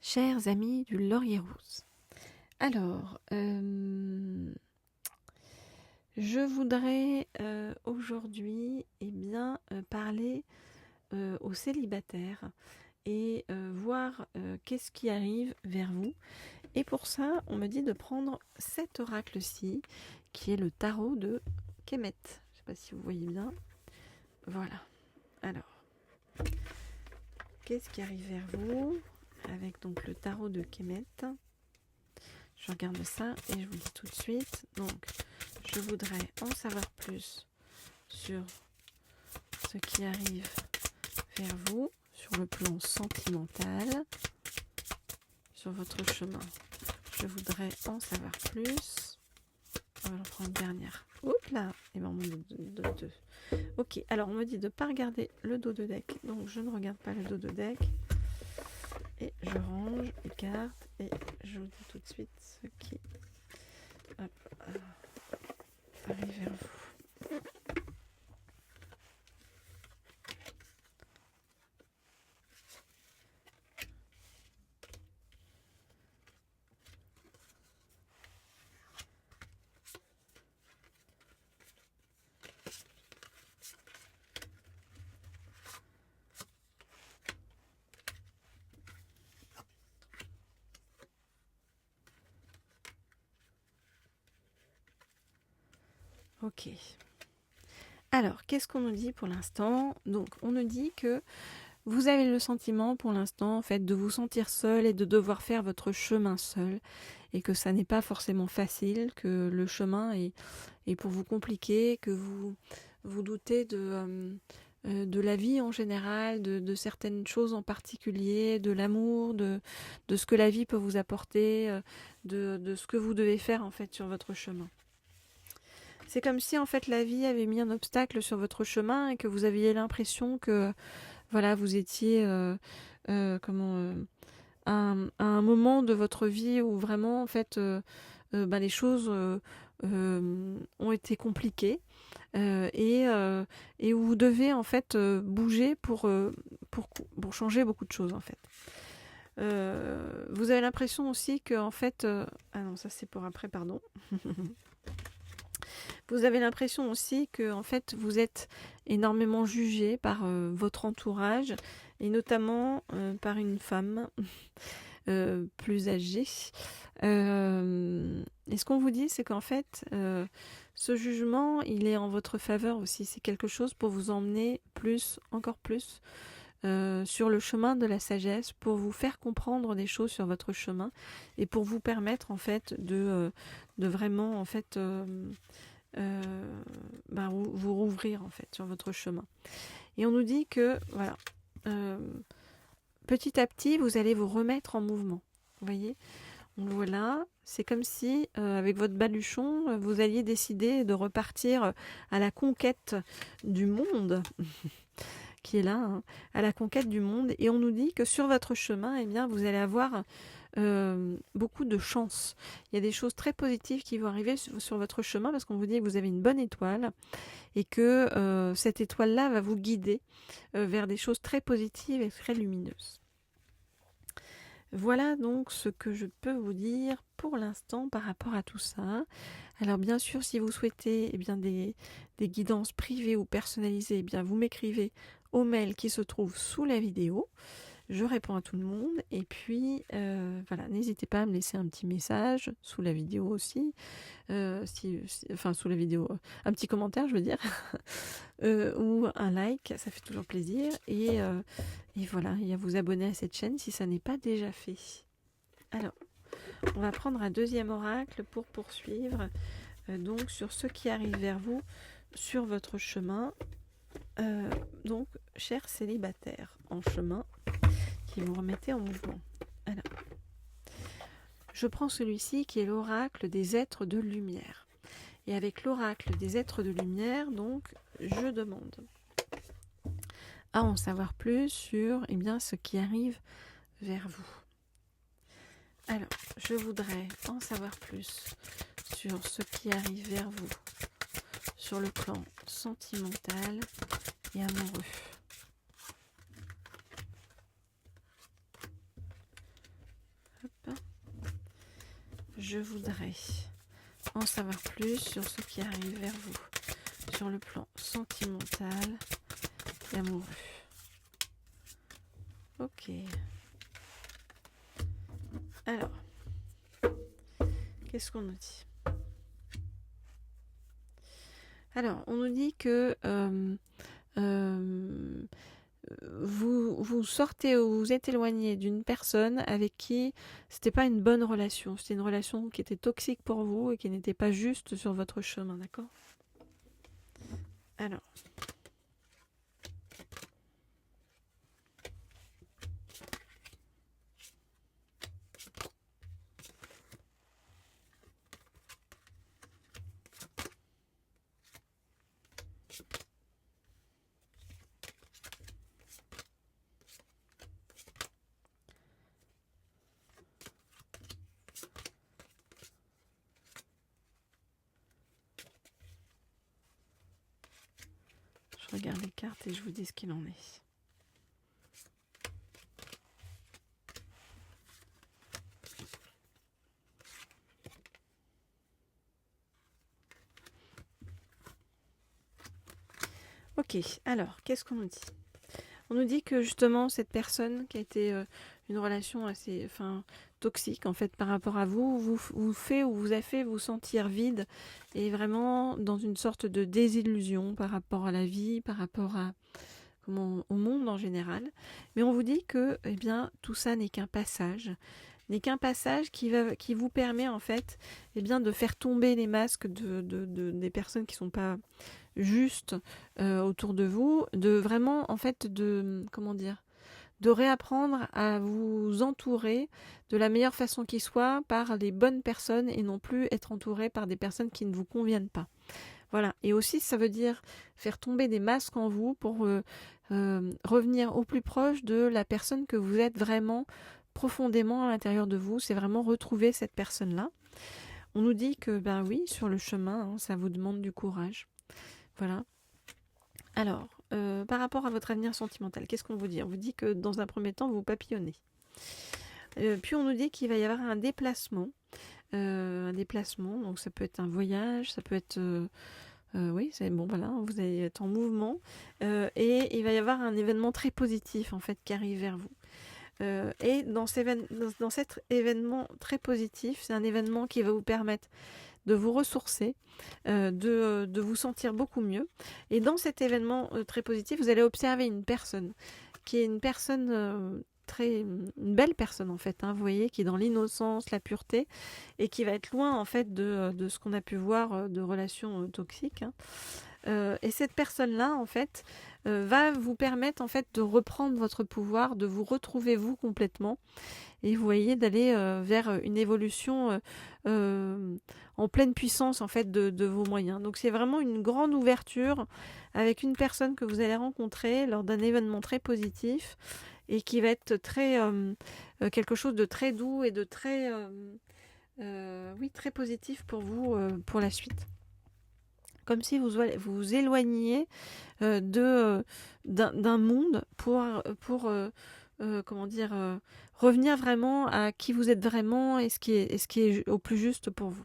Chers amis du Laurier Rose. Alors, je voudrais aujourd'hui parler aux célibataires et voir qu'est-ce qui arrive vers vous. Et pour ça, on me dit de prendre cet oracle-ci, qui est le tarot de Kemet. Je ne sais pas si vous voyez bien. Voilà. Alors, qu'est-ce qui arrive vers vous avec donc le tarot de Kemet? Je regarde ça et je vous dis tout de suite. Donc, je voudrais en savoir plus sur ce qui arrive vers vous, sur le plan sentimental, sur votre chemin. Je voudrais en savoir plus. On va en prendre une dernière. Oups là, et ben on me dit de deux. Ok, alors on me dit de ne pas regarder le dos de deck, donc je ne regarde pas le dos de deck. Et je range les cartes et je vous dis tout de suite ce qui arrive vers vous. Ok. Alors, qu'est-ce qu'on nous dit pour l'instant? Donc, on nous dit que vous avez le sentiment pour l'instant, en fait, de vous sentir seul et de devoir faire votre chemin seul, et que ça n'est pas forcément facile, que le chemin est pour vous compliqué, que vous doutez de la vie en général, de certaines choses en particulier, de l'amour, de ce que la vie peut vous apporter, de ce que vous devez faire en fait sur votre chemin. C'est comme si en fait la vie avait mis un obstacle sur votre chemin et que vous aviez l'impression que voilà, vous étiez à un moment de votre vie où vraiment en fait les choses ont été compliquées et où vous devez en fait bouger pour changer beaucoup de choses en fait. Vous avez l'impression aussi que en fait ah non, ça c'est pour après, pardon. Vous avez l'impression aussi que en fait vous êtes énormément jugé par votre entourage et notamment par une femme plus âgée. Et ce qu'on vous dit, c'est qu'en fait ce jugement, il est en votre faveur aussi. C'est quelque chose pour vous emmener encore plus sur le chemin de la sagesse, pour vous faire comprendre des choses sur votre chemin et pour vous permettre en fait de vraiment en fait vous rouvrir en fait sur votre chemin. Et on nous dit que voilà, petit à petit vous allez vous remettre en mouvement. Vous voyez, voilà, c'est comme si avec votre baluchon vous alliez décider de repartir à la conquête du monde qui est là, hein, à la conquête du monde. Et on nous dit que sur votre chemin, eh bien, vous allez avoir beaucoup de chance. Il y a des choses très positives qui vont arriver sur votre chemin parce qu'on vous dit que vous avez une bonne étoile et que cette étoile-là va vous guider vers des choses très positives et très lumineuses. Voilà donc ce que je peux vous dire pour l'instant par rapport à tout ça. Alors bien sûr, si vous souhaitez des guidances privées ou personnalisées, vous m'écrivez au mail qui se trouve sous la vidéo. Je réponds à tout le monde et puis voilà, n'hésitez pas à me laisser un petit message sous la vidéo aussi, sous la vidéo, un petit commentaire je veux dire, ou un like, ça fait toujours plaisir et voilà, et à vous abonner à cette chaîne si ça n'est pas déjà fait. Alors, on va prendre un deuxième oracle pour poursuivre donc sur ce qui arrive vers vous sur votre chemin. Donc, chers célibataires en chemin, qui vous remettez en mouvement. Alors, je prends celui-ci qui est l'oracle des êtres de lumière. Et avec l'oracle des êtres de lumière, donc, je demande à en savoir plus sur ce qui arrive vers vous. Alors, je voudrais en savoir plus sur ce qui arrive vers vous sur le plan sentimental et amoureux. je voudrais en savoir plus sur ce qui arrive vers vous, sur le plan sentimental et amoureux. Ok. Alors, qu'est-ce qu'on nous dit? Alors, on nous dit que vous sortez ou vous êtes éloigné d'une personne avec qui c'était pas une bonne relation. C'était une relation qui était toxique pour vous et qui n'était pas juste sur votre chemin, d'accord? Alors, je regarde les cartes et je vous dis ce qu'il en est. Ok, alors, qu'est-ce qu'on nous dit? On nous dit que justement, cette personne qui a été une relation assez toxique en fait par rapport à vous, vous fait ou vous a fait vous sentir vide et vraiment dans une sorte de désillusion par rapport à la vie, par rapport à au monde en général. Mais on vous dit que eh bien, tout ça n'est qu'un passage. N'est qu'un passage qui vous permet en fait eh bien, de faire tomber les masques des personnes qui ne sont pas juste autour de vous, de vraiment en fait de réapprendre à vous entourer de la meilleure façon qui soit par les bonnes personnes et non plus être entouré par des personnes qui ne vous conviennent pas. Voilà, et aussi ça veut dire faire tomber des masques en vous pour revenir au plus proche de la personne que vous êtes vraiment profondément à l'intérieur de vous, c'est vraiment retrouver cette personne-là. On nous dit que ben oui, sur le chemin, ça vous demande du courage. Voilà. Alors, par rapport à votre avenir sentimental, qu'est-ce qu'on vous dit? On vous dit que dans un premier temps, vous papillonnez. Puis on nous dit qu'il va y avoir un déplacement. Donc ça peut être un voyage, ça peut être... oui, c'est bon, voilà, vous allez être en mouvement. Et il va y avoir un événement très positif, en fait, qui arrive vers vous. Et dans cet événement très positif, c'est un événement qui va vous permettre de vous ressourcer, de vous sentir beaucoup mieux. Et dans cet événement très positif, vous allez observer une personne qui est une personne une belle personne en fait, vous voyez, qui est dans l'innocence, la pureté, et qui va être loin en fait de ce qu'on a pu voir de relations toxiques. Et cette personne-là, en fait, va vous permettre en fait de reprendre votre pouvoir, de vous retrouver vous complètement, et vous voyez d'aller vers une évolution en pleine puissance en fait de vos moyens. Donc c'est vraiment une grande ouverture avec une personne que vous allez rencontrer lors d'un événement très positif et qui va être très quelque chose de très doux et de très très positif pour vous pour la suite. Comme si vous vous éloigniez d'un monde pour revenir vraiment à qui vous êtes vraiment et ce qui est au plus juste pour vous.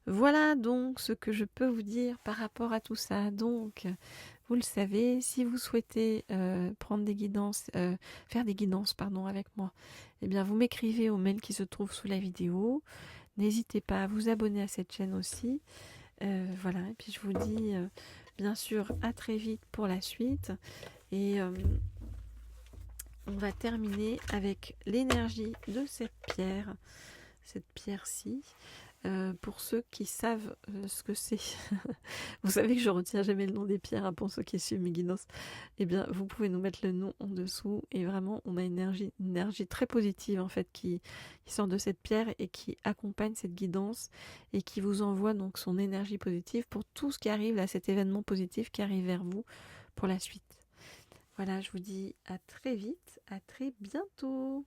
Voilà donc ce que je peux vous dire par rapport à tout ça. Donc, vous le savez, si vous souhaitez prendre des guidances, faire des guidances avec moi, eh bien vous m'écrivez au mail qui se trouve sous la vidéo. N'hésitez pas à vous abonner à cette chaîne aussi. Voilà, et puis je vous dis bien sûr à très vite pour la suite. Et on va terminer avec l'énergie de cette pierre-ci. Pour ceux qui savent ce que c'est, vous savez que je retiens jamais le nom des pierres pour ceux qui suivent mes guidances, eh bien vous pouvez nous mettre le nom en dessous et vraiment on a une énergie très positive en fait qui sort de cette pierre et qui accompagne cette guidance et qui vous envoie donc son énergie positive pour tout ce qui arrive à cet événement positif qui arrive vers vous pour la suite. Voilà, je vous dis à très vite, à très bientôt.